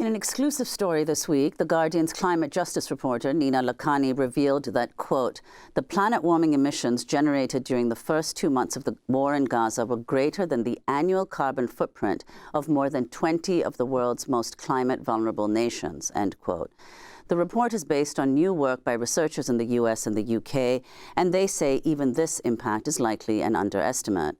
In an exclusive story this week, The Guardian's climate justice reporter, Nina Lakhani, revealed that, quote, the planet-warming emissions generated during the first 2 months of the war in Gaza were greater than the annual carbon footprint of more than 20 of the world's most climate-vulnerable nations, end quote. The report is based on new work by researchers in the US and the UK, and they say even this impact is likely an underestimate.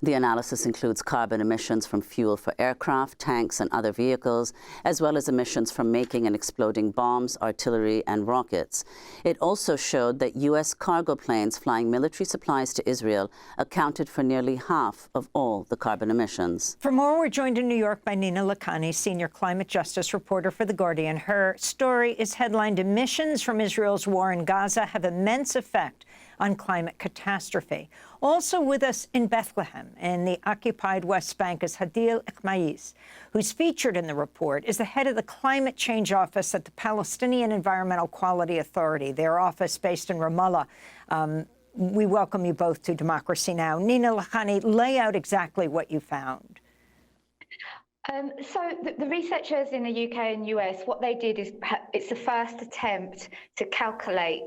The analysis includes carbon emissions from fuel for aircraft, tanks and other vehicles, as well as emissions from making and exploding bombs, artillery and rockets. It also showed that US cargo planes flying military supplies to Israel accounted for nearly half of all the carbon emissions. For more, we're joined in New York by Nina Lakhani, senior climate justice reporter for The Guardian. Her story is headlined, "Emissions from Israel's War in Gaza Have Immense Effect on Climate Catastrophe." Also with us in Bethlehem, in the occupied West Bank, is Hadeel Ikhmais, who's featured in the report, is the head of the Climate Change Office at the Palestinian Environmental Quality Authority, their office based in Ramallah. We welcome you both to Democracy Now! Nina Lakhani, lay out exactly what you found. So the researchers in the UK and US, what they did is it's the first attempt to calculate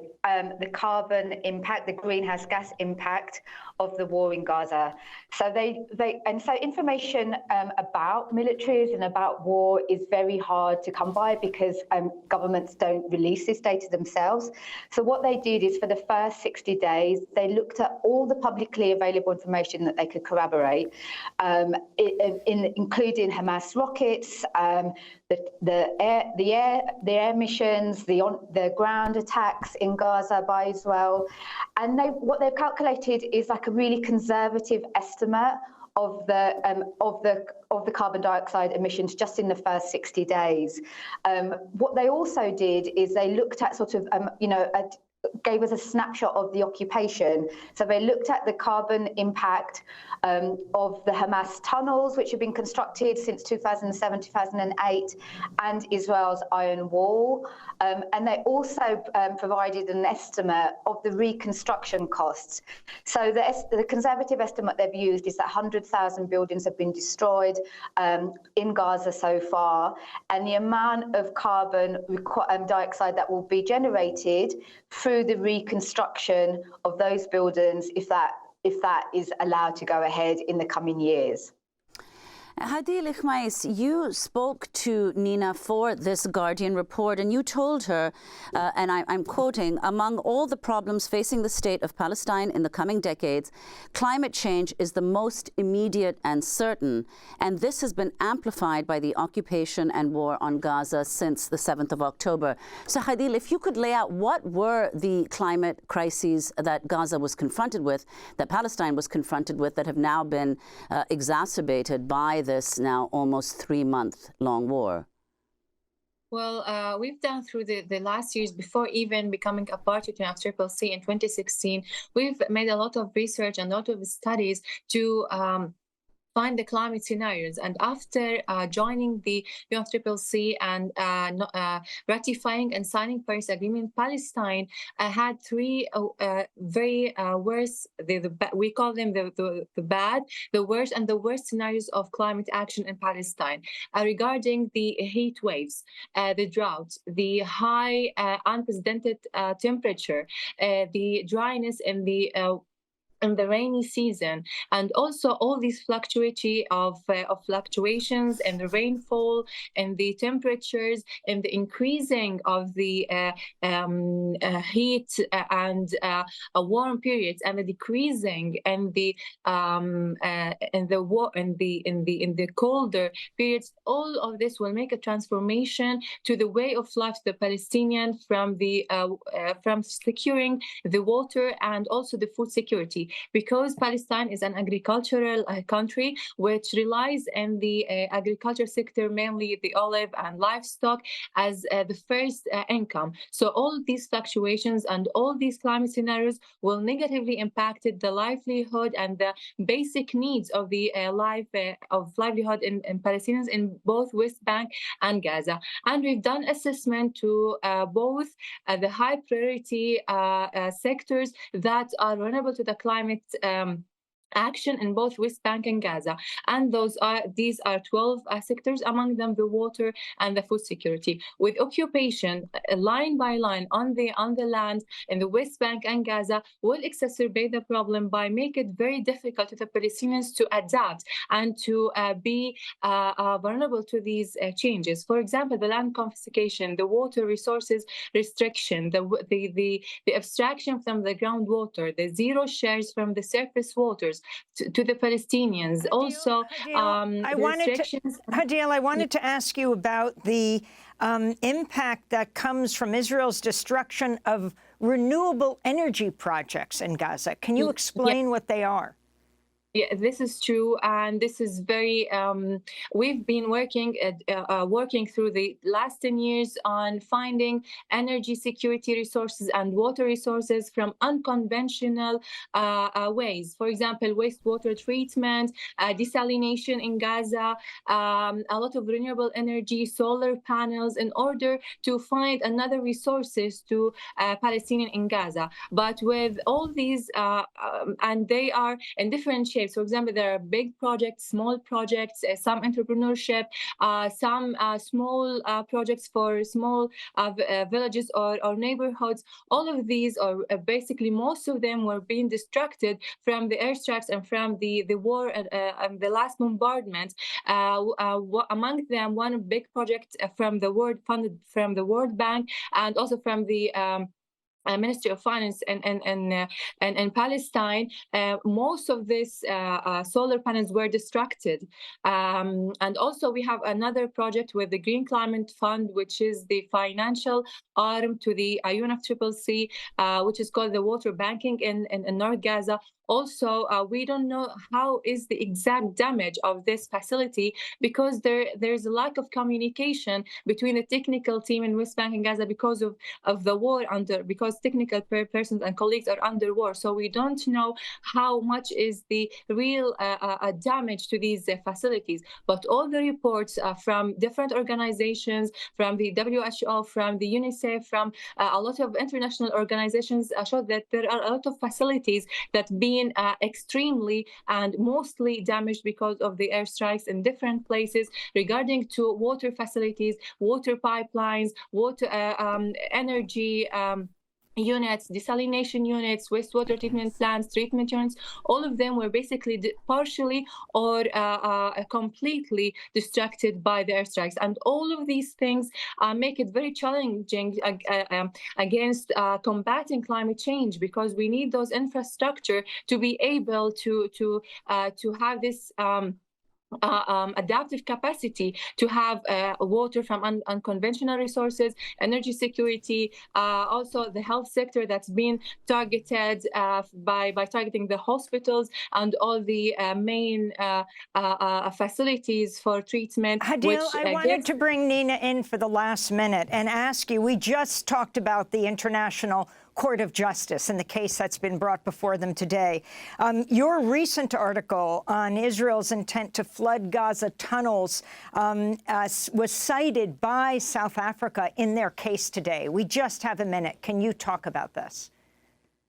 the carbon impact, the greenhouse gas impact of the war in Gaza. So so information about militaries and about war is very hard to come by because governments don't release this data themselves. So what they did is for the first 60 days, they looked at all the publicly available information that they could corroborate, including Hamas rockets, the air missions, the ground attacks in Gaza by Israel, and what they've calculated is like a really conservative estimate of the carbon dioxide emissions just in the first 60 days. What they also did is they looked at sort of gave us a snapshot of the occupation. So they looked at the carbon impact of the Hamas tunnels, which have been constructed since 2007, 2008, and Israel's Iron Wall. And they also provided an estimate of the reconstruction costs. So the conservative estimate they've used is that 100,000 buildings have been destroyed in Gaza so far, and the amount of carbon dioxide that will be generated through the reconstruction of those buildings, if that is allowed to go ahead in the coming years. Hadeel Ikhmais, you spoke to Nina for this Guardian report, and you told her, and I'm quoting, "Among all the problems facing the state of Palestine in the coming decades, climate change is the most immediate and certain, and this has been amplified by the occupation and war on Gaza since the 7th of October. So, Hadeel, if you could lay out what were the climate crises that Gaza was confronted with, that Palestine was confronted with, that have now been exacerbated by this now almost 3-month-long war? Well, we've done through the last years, before even becoming a party to CCC in 2016, we've made a lot of research and a lot of studies to find the climate scenarios. And after joining the UNFCCC and ratifying and signing Paris Agreement, Palestine had three very worst, we call them the bad, the worst, and the worst scenarios of climate action in Palestine regarding the heat waves, the drought, the high unprecedented temperature, the dryness in the rainy season, and also all these fluctuations in the rainfall and the temperatures and the increasing of the heat and warm periods, and the decreasing and the colder periods. All of this will make a transformation to the way of life, the Palestinian, from securing the water and also the food security. Because Palestine is an agricultural country which relies on the agriculture sector, mainly the olive and livestock, as the first income. So all these fluctuations and all these climate scenarios will negatively impact the livelihood and the basic needs of the livelihood in Palestinians in both West Bank and Gaza. And we've done assessment to both the high priority sectors that are vulnerable to the climate action in both West Bank and Gaza, and these are 12 sectors, among them the water and the food security, with occupation line by line on the land in the West Bank and Gaza will exacerbate the problem by making it very difficult to the Palestinians to adapt and to be vulnerable to these changes. For example, the land confiscation, the water resources restriction, the abstraction from the groundwater, the zero shares from the surface waters to the Palestinians. Hadil, also, Hadil, I wanted to ask you about the impact that comes from Israel's destruction of renewable energy projects in Gaza. Can you explain what they are? Yeah, this is true, and this is very. We've been working through the last 10 years on finding energy security resources and water resources from unconventional ways. For example, wastewater treatment, desalination in Gaza, a lot of renewable energy, solar panels, in order to find another resources to Palestinian in Gaza. But with all these, and they are in different shapes. For example, there are big projects, small projects, some entrepreneurship, some small projects for small villages or neighborhoods. All of these, or basically most of them, were being destructed from the airstrikes and from the war and the last bombardment. Among them, one big project funded from the World Bank and also from the Ministry of Finance in Palestine. Most of these solar panels were destructed. And also we have another project with the Green Climate Fund, which is the financial arm to the UNFCCC, which is called the water banking in North Gaza. Also, we don't know how is the exact damage of this facility, because there's a lack of communication between the technical team in West Bank and Gaza because of the war, because technical persons and colleagues are under war. So we don't know how much is the real damage to these facilities. But all the reports from different organizations, from the WHO, from the UNICEF, from a lot of international organizations show that there are a lot of facilities that being extremely and mostly damaged because of the airstrikes in different places, regarding to water facilities, water pipelines, water energy units, desalination units, wastewater treatment plants, treatment units. All of them were basically partially or completely destructed by the airstrikes. And all of these things make it very challenging against combating climate change, because we need those infrastructure to be able to have this adaptive capacity to have water from unconventional resources, energy security, also the health sector that's been targeted by targeting the hospitals and all the main facilities for treatment. Hadil, I wanted to bring Nina in for the last minute and ask you, we just talked about the International Court of Justice and the case that's been brought before them today. Your recent article on Israel's intent to flood Gaza tunnels was cited by South Africa in their case today. We just have a minute. Can you talk about this?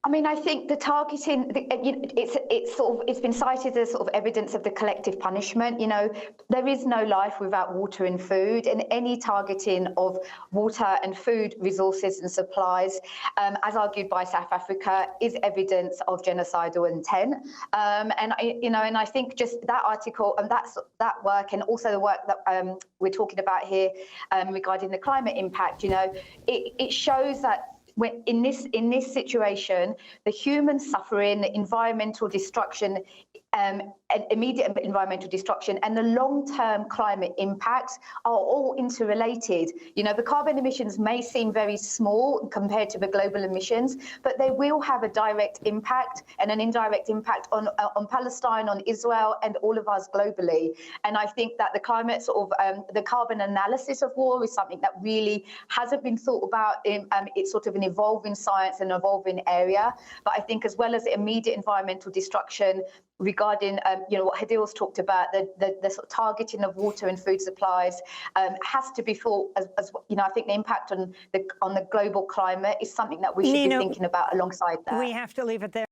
I mean, I think the targeting, it's been cited as sort of evidence of the collective punishment. You know, there is no life without water and food, and any targeting of water and food resources and supplies, as argued by South Africa, is evidence of genocidal intent. And I think just that article and that work, and also the work that we're talking about here regarding the climate impact, you know, it shows that when in this situation, the human suffering, the environmental destruction, immediate environmental destruction, and the long-term climate impacts are all interrelated. You know, the carbon emissions may seem very small compared to the global emissions, but they will have a direct impact and an indirect impact on Palestine, on Israel, and all of us globally. And I think that the climate the carbon analysis of war is something that really hasn't been thought about. It's sort of an evolving science, an evolving area. But I think, as well as the immediate environmental destruction regarding, what Hadil's talked about, the sort of targeting of water and food supplies has to be thought as I think the impact on the global climate is something that we should be thinking about alongside that. We have to leave it there.